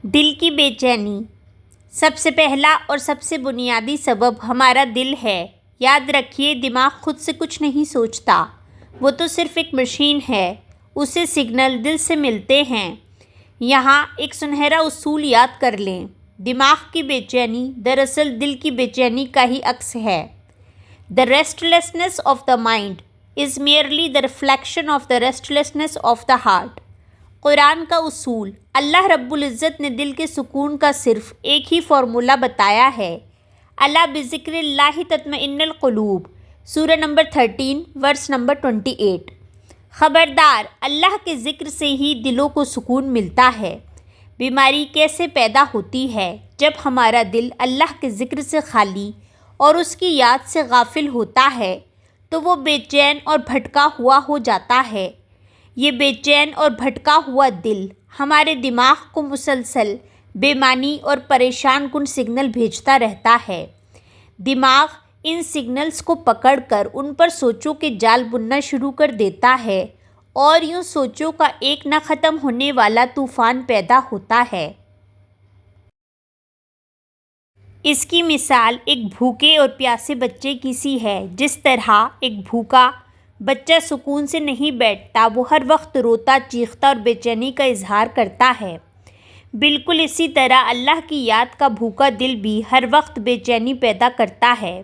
دل کی بے چینی۔ سب سے پہلا اور سب سے بنیادی سبب ہمارا دل ہے۔ یاد رکھیے، دماغ خود سے کچھ نہیں سوچتا، وہ تو صرف ایک مشین ہے، اسے سگنل دل سے ملتے ہیں۔ یہاں ایک سنہرا اصول یاد کر لیں، دماغ کی بے چینی دراصل دل کی بے چینی کا ہی عکس ہے۔ The restlessness of the mind is merely the reflection of the restlessness of the heart۔ قرآن کا اصول۔ اللہ رب العزت نے دل کے سکون کا صرف ایک ہی فارمولہ بتایا ہے، الا بذکر اللہ تطمئن القلوب، سورہ نمبر 13 ورس نمبر 28۔ خبردار، اللہ کے ذکر سے ہی دلوں کو سکون ملتا ہے۔ بیماری کیسے پیدا ہوتی ہے؟ جب ہمارا دل اللہ کے ذکر سے خالی اور اس کی یاد سے غافل ہوتا ہے تو وہ بے چین اور بھٹکا ہوا ہو جاتا ہے۔ یہ بے چین اور بھٹکا ہوا دل ہمارے دماغ کو مسلسل بے معنی اور پریشان کن سگنل بھیجتا رہتا ہے۔ دماغ ان سگنلز کو پکڑ کر ان پر سوچوں کے جال بننا شروع کر دیتا ہے اور یوں سوچوں کا ایک نہ ختم ہونے والا طوفان پیدا ہوتا ہے۔ اس کی مثال ایک بھوکے اور پیاسے بچے کی سی ہے۔ جس طرح ایک بھوکا بچہ سکون سے نہیں بیٹھتا، وہ ہر وقت روتا، چیختا اور بے چینی کا اظہار کرتا ہے، بالکل اسی طرح اللہ کی یاد کا بھوکا دل بھی ہر وقت بے چینی پیدا کرتا ہے،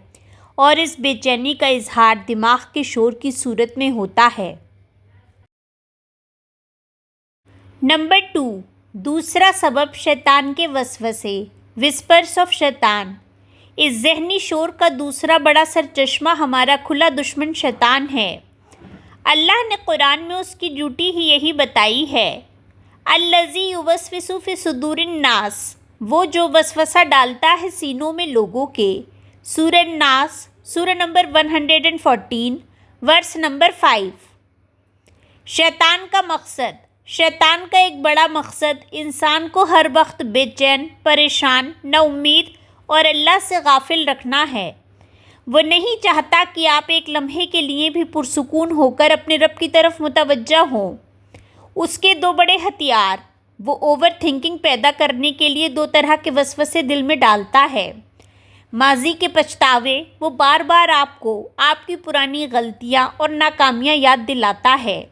اور اس بے چینی کا اظہار دماغ کے شور کی صورت میں ہوتا ہے۔ نمبر 2، دوسرا سبب شیطان کے وسوسے، وسپرس آف شیطان۔ اس ذہنی شور کا دوسرا بڑا سرچشمہ ہمارا کھلا دشمن شیطان ہے۔ اللہ نے قرآن میں اس کی ڈیوٹی ہی یہی بتائی ہے، الذی یوسوس فی صدور الناس، وہ جو وسوسہ ڈالتا ہے سینوں میں لوگوں کے، سورہ الناس، سورہ نمبر 114 ورس نمبر 5۔ شیطان کا مقصد، شیطان کا ایک بڑا مقصد انسان کو ہر وقت بے چین، پریشان، نا امید اور اللہ سے غافل رکھنا ہے۔ وہ نہیں چاہتا کہ آپ ایک لمحے کے لیے بھی پرسکون ہو کر اپنے رب کی طرف متوجہ ہوں۔ اس کے دو بڑے ہتھیار، وہ اوور تھنکنگ پیدا کرنے کے لیے دو طرح کے وسوسے دل میں ڈالتا ہے۔ ماضی کے پچھتاوے، وہ بار بار آپ کو آپ کی پرانی غلطیاں اور ناکامیاں یاد دلاتا ہے۔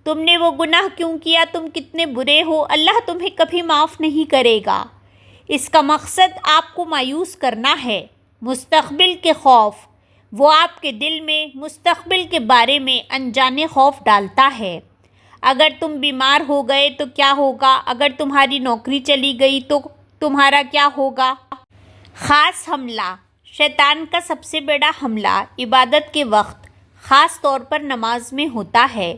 تم نے وہ گناہ کیوں کیا، تم کتنے برے ہو، اللہ تمہیں کبھی معاف نہیں کرے گا۔ اس کا مقصد آپ کو مایوس کرنا ہے۔ مستقبل کے خوف، وہ آپ کے دل میں مستقبل کے بارے میں انجانے خوف ڈالتا ہے۔ اگر تم بیمار ہو گئے تو کیا ہوگا؟ اگر تمہاری نوکری چلی گئی تو تمہارا کیا ہوگا؟ خاص حملہ، شیطان کا سب سے بڑا حملہ عبادت کے وقت، خاص طور پر نماز میں ہوتا ہے۔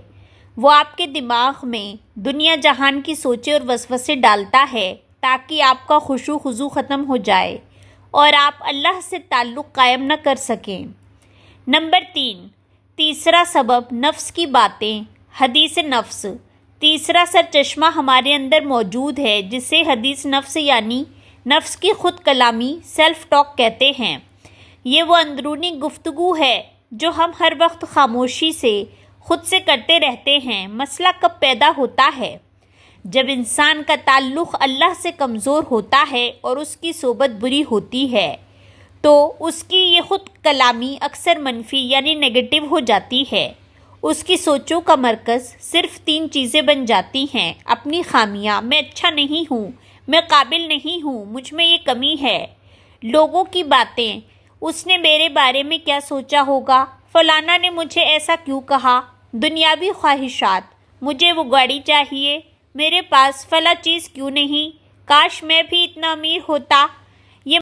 وہ آپ کے دماغ میں دنیا جہان کی سوچیں اور وسوسے ڈالتا ہے تاکہ آپ کا خشوع خضوع ختم ہو جائے اور آپ اللہ سے تعلق قائم نہ کر سکیں۔ نمبر 3، تیسرا سبب نفس کی باتیں، حدیث نفس۔ تیسرا سرچشمہ ہمارے اندر موجود ہے جسے حدیث نفس یعنی نفس کی خود کلامی، سیلف ٹاک کہتے ہیں۔ یہ وہ اندرونی گفتگو ہے جو ہم ہر وقت خاموشی سے خود سے کرتے رہتے ہیں۔ مسئلہ کب پیدا ہوتا ہے؟ جب انسان کا تعلق اللہ سے کمزور ہوتا ہے اور اس کی صحبت بری ہوتی ہے تو اس کی یہ خود کلامی اکثر منفی یعنی نیگیٹو ہو جاتی ہے۔ اس کی سوچوں کا مرکز صرف 3 چیزیں بن جاتی ہیں، اپنی خامیاں، میں اچھا نہیں ہوں، میں قابل نہیں ہوں، مجھ میں یہ کمی ہے، لوگوں کی باتیں، اس نے میرے بارے میں کیا سوچا ہوگا، فلانا نے مجھے ایسا کیوں کہا، دنیاوی خواہشات، مجھے وہ گاڑی چاہیے، میرے پاس فلاں چیز کیوں نہیں، کاش میں بھی اتنا امیر ہوتا۔ یہ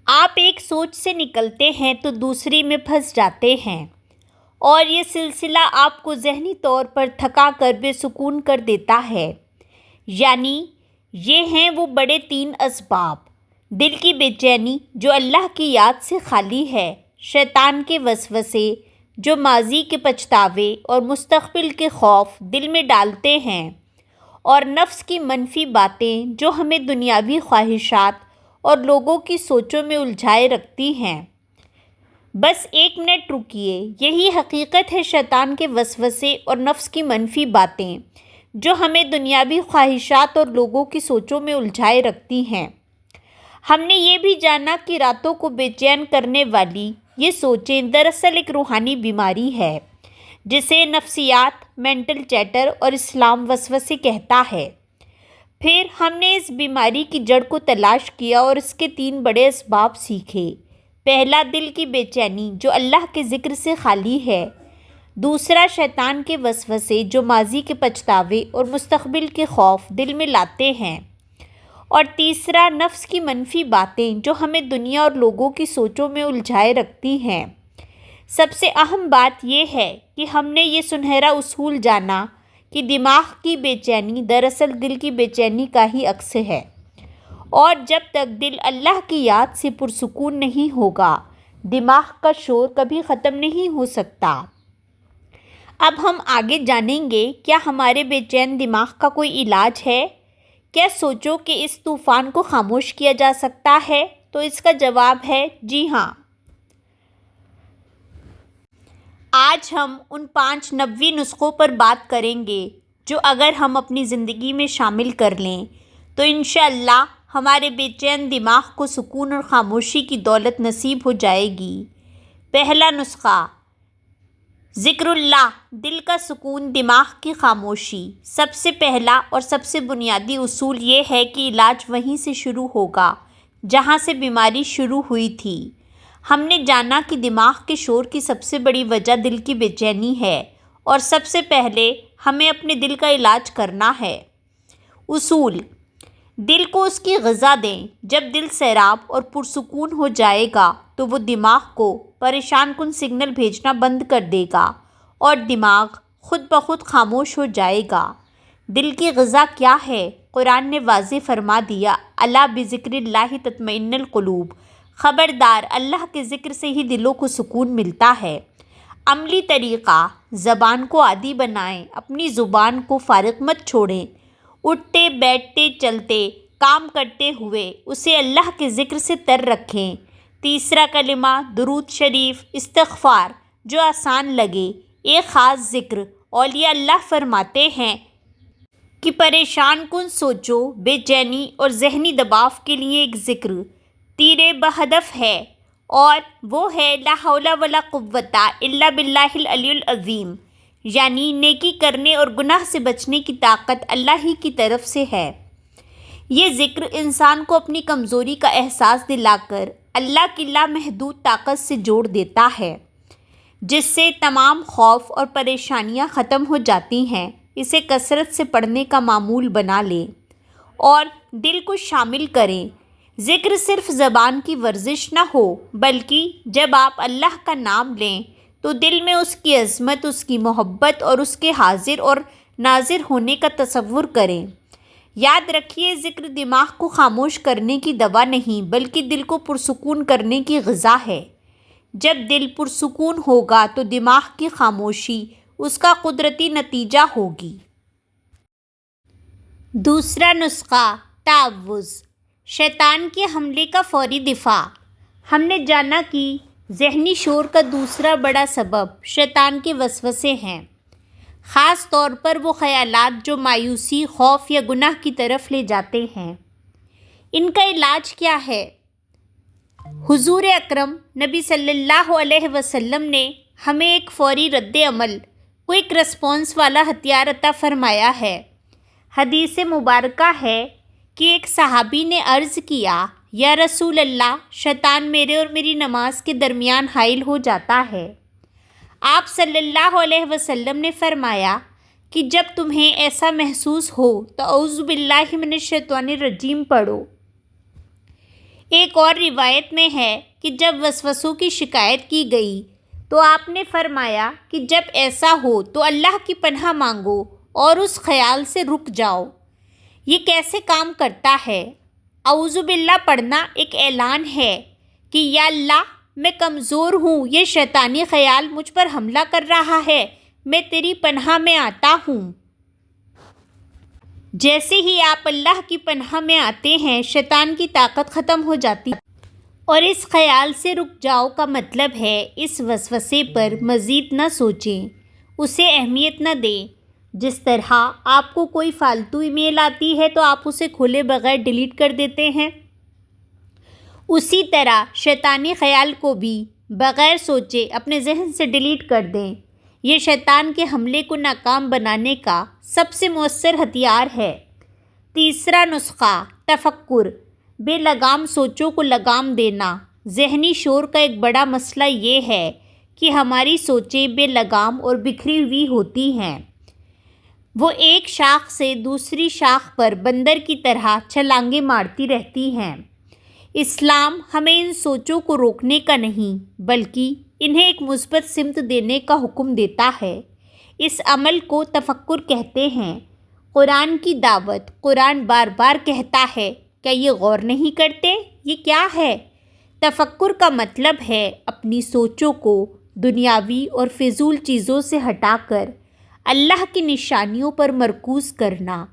آپ ایک سوچ سے نکلتے ہیں تو دوسری میں پھنس جاتے ہیں اور یہ سلسلہ آپ کو ذہنی طور پر تھکا کر بے سکون کر دیتا ہے۔ یعنی یہ ہیں وہ بڑے 3 اسباب، دل کی بے چینی جو اللہ کی یاد سے خالی ہے، شیطان کے وسوسے جو ماضی کے پچھتاوے اور مستقبل کے خوف دل میں ڈالتے ہیں، اور نفس کی منفی باتیں جو ہمیں دنیاوی خواہشات اور لوگوں کی سوچوں میں الجھائے رکھتی ہیں۔ بس 1 منٹ رکیے، یہی حقیقت ہے شیطان کے وسوسے اور نفس کی منفی باتیں جو ہمیں دنیاوی خواہشات اور لوگوں کی سوچوں میں الجھائے رکھتی ہیں۔ ہم نے یہ بھی جانا کہ راتوں کو بے چین کرنے والی یہ سوچیں دراصل ایک روحانی بیماری ہے جسے نفسیات، مینٹل چیٹر اور اسلام وسوسے کہتا ہے۔ پھر ہم نے اس بیماری کی جڑ کو تلاش کیا اور اس کے 3 بڑے اسباب سیکھے۔ پہلا، دل کی بے چینی جو اللہ کے ذکر سے خالی ہے۔ دوسرا، شیطان کے وسوسے جو ماضی کے پچھتاوے اور مستقبل کے خوف دل میں لاتے ہیں۔ اور تیسرا، نفس کی منفی باتیں جو ہمیں دنیا اور لوگوں کی سوچوں میں الجھائے رکھتی ہیں۔ سب سے اہم بات یہ ہے کہ ہم نے یہ سنہرا اصول جانا کہ دماغ کی بے چینی دراصل دل کی بے چینی کا ہی عکس ہے، اور جب تک دل اللہ کی یاد سے پرسکون نہیں ہوگا، دماغ کا شور کبھی ختم نہیں ہو سکتا۔ اب ہم آگے جانیں گے، کیا ہمارے بے چین دماغ کا کوئی علاج ہے؟ کیا سوچو کہ اس طوفان کو خاموش کیا جا سکتا ہے؟ تو اس کا جواب ہے جی ہاں۔ آج ہم ان 5 نبوی نسخوں پر بات کریں گے جو اگر ہم اپنی زندگی میں شامل کر لیں تو انشاءاللہ ہمارے بے چین دماغ کو سکون اور خاموشی کی دولت نصیب ہو جائے گی۔ پہلا نسخہ، ذکر اللہ، دل کا سکون، دماغ کی خاموشی۔ سب سے پہلا اور سب سے بنیادی اصول یہ ہے کہ علاج وہیں سے شروع ہوگا جہاں سے بیماری شروع ہوئی تھی۔ ہم نے جانا کہ دماغ کے شور کی سب سے بڑی وجہ دل کی بے چینی ہے، اور سب سے پہلے ہمیں اپنے دل کا علاج کرنا ہے۔ اصول: دل کو اس کی غذا دیں۔ جب دل سیراب اور پرسکون ہو جائے گا تو وہ دماغ کو پریشان کن سگنل بھیجنا بند کر دے گا اور دماغ خود بخود خاموش ہو جائے گا۔ دل کی غذا کیا ہے؟ قرآن نے واضح فرما دیا، الا بذکر اللہ تطمئن القلوب، خبردار اللہ کے ذکر سے ہی دلوں کو سکون ملتا ہے۔ عملی طریقہ: زبان کو عادی بنائیں، اپنی زبان کو فارغ مت چھوڑیں۔ اٹھتے بیٹھتے چلتے کام کرتے ہوئے اسے اللہ کے ذکر سے تر رکھیں۔ تیسرا کلمہ درود شریف، استغفار، جو آسان لگے۔ ایک خاص ذکر: اولیاء اللہ فرماتے ہیں کہ پریشان کن سوچوں، بے چینی اور ذہنی دباؤ کے لیے ایک ذکر تیر بہدف ہے، اور وہ ہے لا حول ولا قوت الا باللہ العلی العظیم، یعنی نیکی کرنے اور گناہ سے بچنے کی طاقت اللہ ہی کی طرف سے ہے۔ یہ ذکر انسان کو اپنی کمزوری کا احساس دلا کر اللہ کی لامحدود طاقت سے جوڑ دیتا ہے، جس سے تمام خوف اور پریشانیاں ختم ہو جاتی ہیں۔ اسے کثرت سے پڑھنے کا معمول بنا لیں اور دل کو شامل کریں۔ ذکر صرف زبان کی ورزش نہ ہو، بلکہ جب آپ اللہ کا نام لیں تو دل میں اس کی عظمت، اس کی محبت اور اس کے حاضر اور ناظر ہونے کا تصور کریں۔ یاد رکھیے، ذکر دماغ کو خاموش کرنے کی دوا نہیں، بلکہ دل کو پرسکون کرنے کی غذا ہے۔ جب دل پرسکون ہوگا تو دماغ کی خاموشی اس کا قدرتی نتیجہ ہوگی۔ دوسرا نسخہ، تعوذ، شیطان کے حملے کا فوری دفاع۔ ہم نے جانا کہ ذہنی شور کا دوسرا بڑا سبب شیطان کے وسوسے ہیں، خاص طور پر وہ خیالات جو مایوسی، خوف یا گناہ کی طرف لے جاتے ہیں۔ ان کا علاج کیا ہے؟ حضور اکرم نبی صلی اللہ علیہ وسلم نے ہمیں ایک فوری رد عمل، کوئک رسپانس والا ہتھیار عطا فرمایا ہے۔ حدیث مبارکہ ہے کہ ایک صحابی نے عرض کیا، یا رسول اللہ، شیطان میرے اور میری نماز کے درمیان حائل ہو جاتا ہے۔ آپ صلی اللہ علیہ وسلم نے فرمایا کہ جب تمہیں ایسا محسوس ہو تو اعوذ باللہ من الشیطان الرجیم پڑھو۔ ایک اور روایت میں ہے کہ جب وسوسوں کی شکایت کی گئی تو آپ نے فرمایا کہ جب ایسا ہو تو اللہ کی پناہ مانگو اور اس خیال سے رک جاؤ۔ یہ کیسے کام کرتا ہے؟ اعوذ باللہ پڑھنا ایک اعلان ہے کہ یا اللہ، میں کمزور ہوں، یہ شیطانی خیال مجھ پر حملہ کر رہا ہے، میں تیری پناہ میں آتا ہوں۔ جیسے ہی آپ اللہ کی پناہ میں آتے ہیں، شیطان کی طاقت ختم ہو جاتی ہے، اور اس خیال سے رک جاؤ کا مطلب ہے اس وسوسے پر مزید نہ سوچیں، اسے اہمیت نہ دیں۔ جس طرح آپ کو کوئی فالتو ای میل آتی ہے تو آپ اسے کھولے بغیر ڈیلیٹ کر دیتے ہیں، اسی طرح شیطانی خیال کو بھی بغیر سوچے اپنے ذہن سے ڈیلیٹ کر دیں۔ یہ شیطان کے حملے کو ناکام بنانے کا سب سے مؤثر ہتھیار ہے۔ تیسرا نسخہ تفکر، بے لگام سوچوں کو لگام دینا۔ ذہنی شور کا ایک بڑا مسئلہ یہ ہے کہ ہماری سوچیں بے لگام اور بکھری ہوئی ہوتی ہیں، وہ ایک شاخ سے دوسری شاخ پر بندر کی طرح چھلانگیں مارتی رہتی ہیں۔ اسلام ہمیں ان سوچوں کو روکنے کا نہیں بلکہ انہیں ایک مثبت سمت دینے کا حکم دیتا ہے۔ اس عمل کو تفکر کہتے ہیں۔ قرآن کی دعوت، قرآن بار بار کہتا ہے، کیا یہ غور نہیں کرتے؟ یہ کیا ہے؟ تفکر کا مطلب ہے اپنی سوچوں کو دنیاوی اور فضول چیزوں سے ہٹا کر اللہ کی نشانیوں پر مرکوز کرنا۔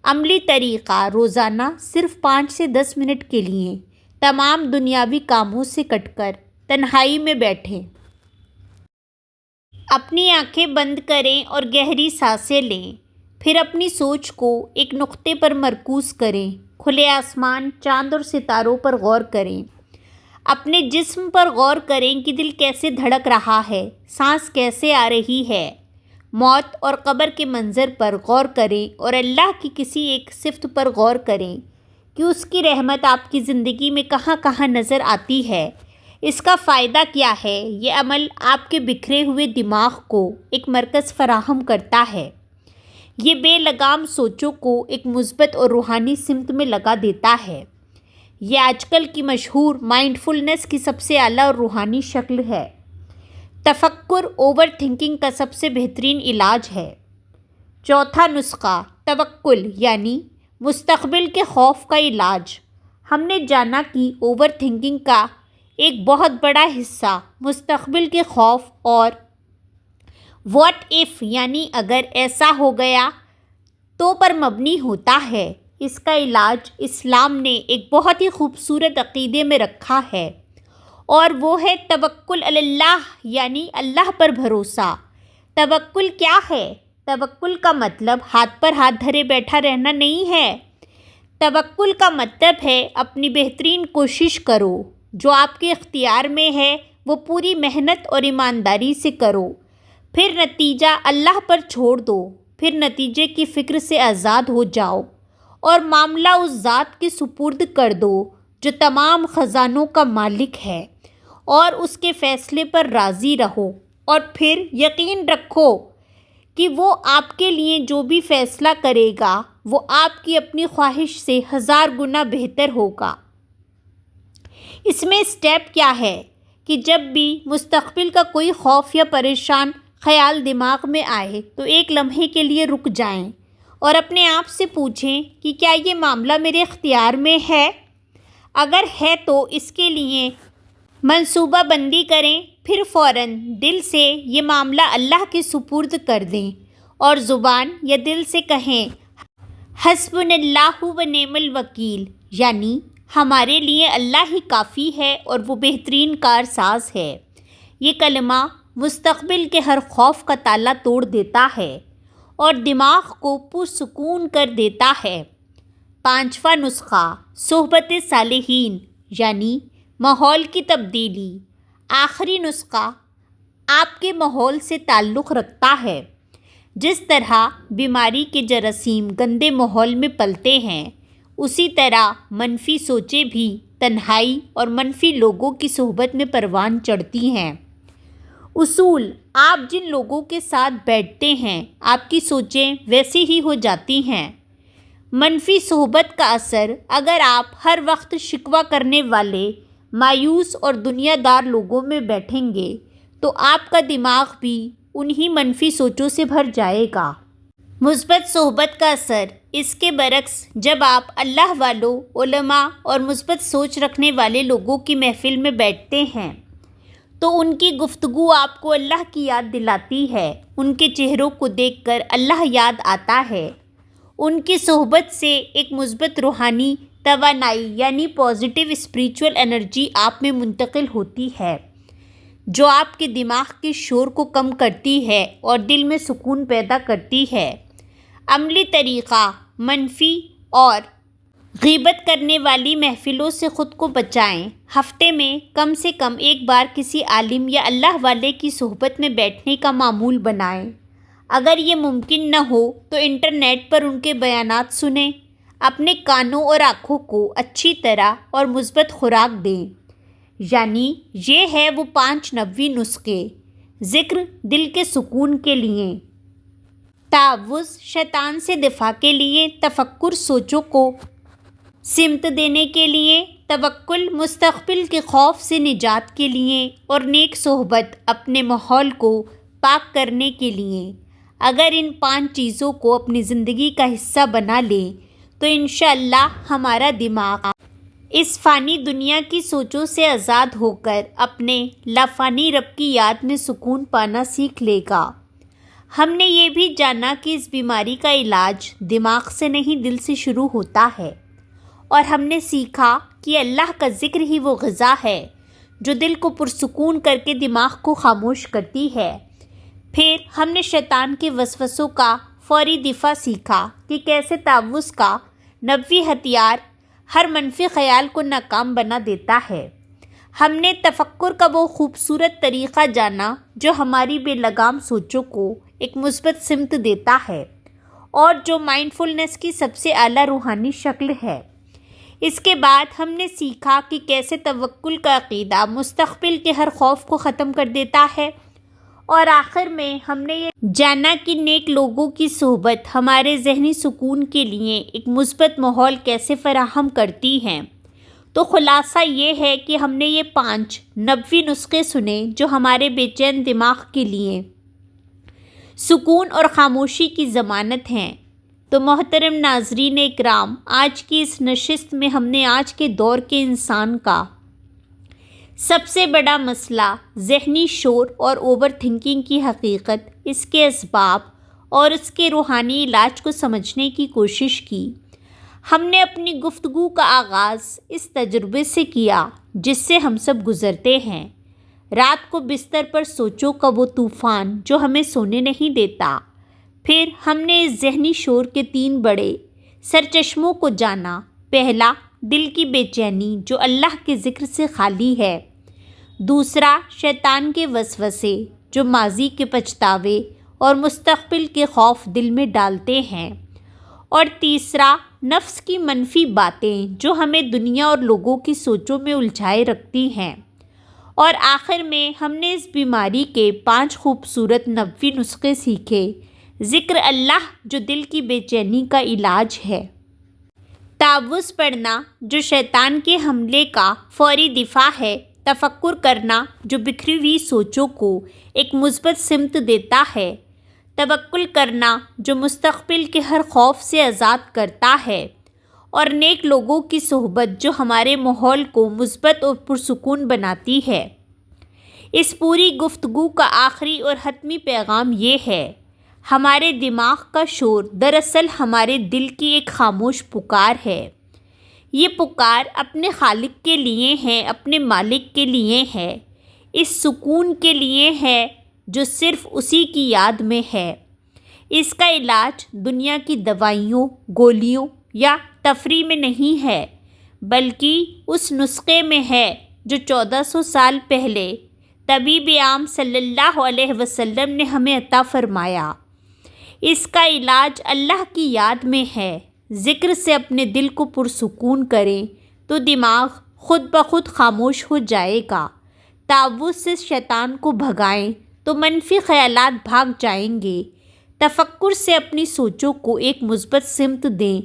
عملی طریقہ، روزانہ صرف 5 سے 10 منٹ کے لیے تمام دنیاوی کاموں سے کٹ کر تنہائی میں بیٹھیں، اپنی آنکھیں بند کریں اور گہری سانسیں لیں، پھر اپنی سوچ کو ایک نقطے پر مرکوز کریں۔ کھلے آسمان، چاند اور ستاروں پر غور کریں۔ اپنے جسم پر غور کریں کہ دل کیسے دھڑک رہا ہے، سانس کیسے آ رہی ہے۔ موت اور قبر کے منظر پر غور کریں اور اللہ کی کسی ایک صفت پر غور کریں کہ اس کی رحمت آپ کی زندگی میں کہاں کہاں نظر آتی ہے۔ اس کا فائدہ کیا ہے؟ یہ عمل آپ کے بکھرے ہوئے دماغ کو ایک مرکز فراہم کرتا ہے۔ یہ بے لگام سوچوں کو ایک مثبت اور روحانی سمت میں لگا دیتا ہے۔ یہ آج کل کی مشہور مائنڈ فلنس کی سب سے اعلیٰ اور روحانی شکل ہے۔ تفکر اوور تھنکنگ کا سب سے بہترین علاج ہے۔ چوتھا نسخہ توکل یعنی مستقبل کے خوف کا علاج۔ ہم نے جانا کہ اوور تھنکنگ کا ایک بہت بڑا حصہ مستقبل کے خوف اور واٹ ایف یعنی اگر ایسا ہو گیا تو پر مبنی ہوتا ہے۔ اس کا علاج اسلام نے ایک بہت ہی خوبصورت عقیدے میں رکھا ہے اور وہ ہے توکل علی اللہ یعنی اللہ پر بھروسہ۔ توکل کیا ہے؟ توکل کا مطلب ہاتھ پر ہاتھ دھرے بیٹھا رہنا نہیں ہے۔ توکل کا مطلب ہے اپنی بہترین کوشش کرو، جو آپ کے اختیار میں ہے وہ پوری محنت اور ایمانداری سے کرو، پھر نتیجہ اللہ پر چھوڑ دو، پھر نتیجے کی فکر سے آزاد ہو جاؤ اور معاملہ اس ذات کے سپرد کر دو جو تمام خزانوں کا مالک ہے، اور اس کے فیصلے پر راضی رہو، اور پھر یقین رکھو کہ وہ آپ کے لیے جو بھی فیصلہ کرے گا وہ آپ کی اپنی خواہش سے 1000 گنا بہتر ہوگا۔ اس میں اسٹیپ کیا ہے کہ جب بھی مستقبل کا کوئی خوف یا پریشان خیال دماغ میں آئے تو ایک لمحے کے لیے رک جائیں اور اپنے آپ سے پوچھیں کہ کیا یہ معاملہ میرے اختیار میں ہے؟ اگر ہے تو اس کے لیے منصوبہ بندی کریں، پھر فوراً دل سے یہ معاملہ اللہ کے سپرد کر دیں اور زبان یا دل سے کہیں حسبنا اللہ و نعم الوکیل یعنی ہمارے لیے اللہ ہی کافی ہے اور وہ بہترین کارساز ہے۔ یہ کلمہ مستقبل کے ہر خوف کا تالا توڑ دیتا ہے اور دماغ کو پرسکون کر دیتا ہے۔ پانچواں نسخہ صحبت صالحین یعنی ماحول کی تبدیلی۔ آخری نسخہ آپ کے ماحول سے تعلق رکھتا ہے۔ جس طرح بیماری کے جراثیم گندے ماحول میں پلتے ہیں، اسی طرح منفی سوچیں بھی تنہائی اور منفی لوگوں کی صحبت میں پروان چڑھتی ہیں۔ اصول: آپ جن لوگوں کے ساتھ بیٹھتے ہیں آپ کی سوچیں ویسی ہی ہو جاتی ہیں۔ منفی صحبت کا اثر: اگر آپ ہر وقت شکوہ کرنے والے مایوس اور دنیا دار لوگوں میں بیٹھیں گے تو آپ کا دماغ بھی انہی منفی سوچوں سے بھر جائے گا۔ مثبت صحبت کا اثر: اس کے برعکس جب آپ اللہ والوں، علماء اور مثبت سوچ رکھنے والے لوگوں کی محفل میں بیٹھتے ہیں تو ان کی گفتگو آپ کو اللہ کی یاد دلاتی ہے، ان کے چہروں کو دیکھ کر اللہ یاد آتا ہے، ان کی صحبت سے ایک مثبت روحانی توانائی یعنی پازیٹیو اسپریچول انرجی آپ میں منتقل ہوتی ہے، جو آپ کے دماغ کے شور کو کم کرتی ہے اور دل میں سکون پیدا کرتی ہے۔ عملی طریقہ: منفی اور غیبت کرنے والی محفلوں سے خود کو بچائیں۔ ہفتے میں کم سے کم ایک بار کسی عالم یا اللہ والے کی صحبت میں بیٹھنے کا معمول بنائیں۔ اگر یہ ممکن نہ ہو تو انٹرنیٹ پر ان کے بیانات سنیں۔ اپنے کانوں اور آنکھوں کو اچھی طرح اور مثبت خوراک دیں۔ یعنی یہ ہے وہ 5 نبوی نسخے۔ ذکر دل کے سکون کے لیے، تعوذ شیطان سے دفاع کے لیے، تفکر سوچوں کو سمت دینے کے لیے، توکل مستقبل کے خوف سے نجات کے لیے، اور نیک صحبت اپنے ماحول کو پاک کرنے کے لیے۔ اگر ان 5 چیزوں کو اپنی زندگی کا حصہ بنا لیں تو انشاءاللہ ہمارا دماغ اس فانی دنیا کی سوچوں سے آزاد ہو کر اپنے لافانی رب کی یاد میں سکون پانا سیکھ لے گا۔ ہم نے یہ بھی جانا کہ اس بیماری کا علاج دماغ سے نہیں دل سے شروع ہوتا ہے، اور ہم نے سیکھا کہ اللہ کا ذکر ہی وہ غذا ہے جو دل کو پرسکون کر کے دماغ کو خاموش کرتی ہے۔ پھر ہم نے شیطان کے وسوسوں کا فوری دفاع سیکھا کہ کیسے تعوذ کا نبوی ہتھیار ہر منفی خیال کو ناکام بنا دیتا ہے۔ ہم نے تفکر کا وہ خوبصورت طریقہ جانا جو ہماری بے لگام سوچوں کو ایک مثبت سمت دیتا ہے اور جو مائنڈفلنس کی سب سے اعلیٰ روحانی شکل ہے۔ اس کے بعد ہم نے سیکھا کہ کیسے توکل کا عقیدہ مستقبل کے ہر خوف کو ختم کر دیتا ہے، اور آخر میں ہم نے یہ جانا کہ نیک لوگوں کی صحبت ہمارے ذہنی سکون کے لیے ایک مثبت ماحول کیسے فراہم کرتی ہے۔ تو خلاصہ یہ ہے کہ ہم نے یہ 5 نبوی نسخے سنے جو ہمارے بے چین دماغ کے لیے سکون اور خاموشی کی ضمانت ہیں۔ تو محترم ناظرین اکرام، آج کی اس نشست میں ہم نے آج کے دور کے انسان کا سب سے بڑا مسئلہ ذہنی شور اور اوور تھنکنگ کی حقیقت، اس کے اسباب اور اس کے روحانی علاج کو سمجھنے کی کوشش کی۔ ہم نے اپنی گفتگو کا آغاز اس تجربے سے کیا جس سے ہم سب گزرتے ہیں، رات کو بستر پر سوچوں کا وہ طوفان جو ہمیں سونے نہیں دیتا۔ پھر ہم نے اس ذہنی شور کے 3 بڑے سرچشموں کو جانا۔ پہلا، دل کی بے چینی جو اللہ کے ذکر سے خالی ہے۔ دوسرا، شیطان کے وسوسے جو ماضی کے پچھتاوے اور مستقبل کے خوف دل میں ڈالتے ہیں۔ اور تیسرا، نفس کی منفی باتیں جو ہمیں دنیا اور لوگوں کی سوچوں میں الجھائے رکھتی ہیں۔ اور آخر میں ہم نے اس بیماری کے 5 خوبصورت نبوی نسخے سیکھے۔ ذکر اللہ جو دل کی بے چینی کا علاج ہے، تعوذ پڑھنا جو شیطان کے حملے کا فوری دفاع ہے، تفکر کرنا جو بکھری ہوئی سوچوں کو ایک مثبت سمت دیتا ہے، توکل کرنا جو مستقبل کے ہر خوف سے آزاد کرتا ہے، اور نیک لوگوں کی صحبت جو ہمارے ماحول کو مثبت اور پرسکون بناتی ہے۔ اس پوری گفتگو کا آخری اور حتمی پیغام یہ ہے، ہمارے دماغ کا شور دراصل ہمارے دل کی ایک خاموش پکار ہے۔ یہ پکار اپنے خالق کے لیے ہے، اپنے مالک کے لیے ہے، اس سکون کے لیے ہے جو صرف اسی کی یاد میں ہے۔ اس کا علاج دنیا کی دوائیوں، گولیوں یا تفریح میں نہیں ہے، بلکہ اس نسخے میں ہے جو 1400 سال پہلے طبیب عام صلی اللہ علیہ وسلم نے ہمیں عطا فرمایا۔ اس کا علاج اللہ کی یاد میں ہے۔ ذکر سے اپنے دل کو پرسکون کریں تو دماغ خود بخود خاموش ہو جائے گا۔ تعوذ سے شیطان کو بھگائیں تو منفی خیالات بھاگ جائیں گے۔ تفکر سے اپنی سوچوں کو ایک مثبت سمت دیں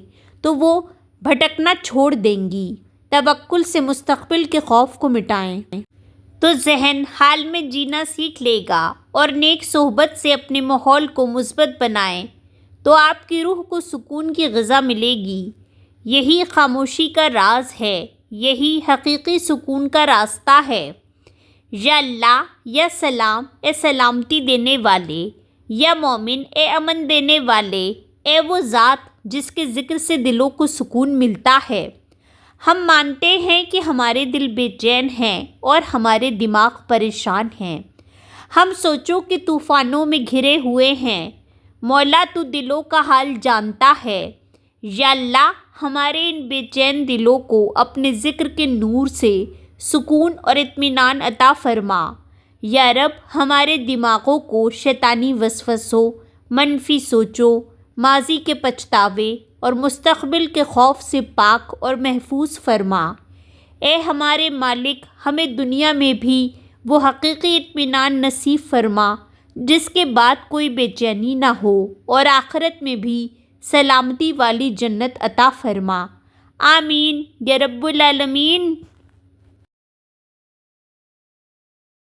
تو وہ بھٹکنا چھوڑ دیں گی۔ توکل سے مستقبل کے خوف کو مٹائیں تو ذہن حال میں جینا سیکھ لے گا، اور نیک صحبت سے اپنے ماحول کو مثبت بنائیں تو آپ کی روح کو سکون کی غذا ملے گی۔ یہی خاموشی کا راز ہے، یہی حقیقی سکون کا راستہ ہے۔ یا اللہ، یا سلام اے سلامتی دینے والے، یا مومن اے امن دینے والے، اے وہ ذات جس کے ذکر سے دلوں کو سکون ملتا ہے۔ ہم مانتے ہیں کہ ہمارے دل بے چین ہیں اور ہمارے دماغ پریشان ہیں۔ ہم سوچوں کے طوفانوں میں گھرے ہوئے ہیں، مولا تو دلوں کا حال جانتا ہے۔ یا اللہ ہمارے ان بے چین دلوں کو اپنے ذکر کے نور سے سکون اور اطمینان عطا فرما۔ یا رب ہمارے دماغوں کو شیطانی وسوسوں، منفی سوچوں، ماضی کے پچھتاوے اور مستقبل کے خوف سے پاک اور محفوظ فرما۔ اے ہمارے مالک ہمیں دنیا میں بھی وہ حقیقی اطمینان نصیب فرما جس کے بعد کوئی بے چینی نہ ہو، اور آخرت میں بھی سلامتی والی جنت عطا فرما۔ آمین یا رب العالمین۔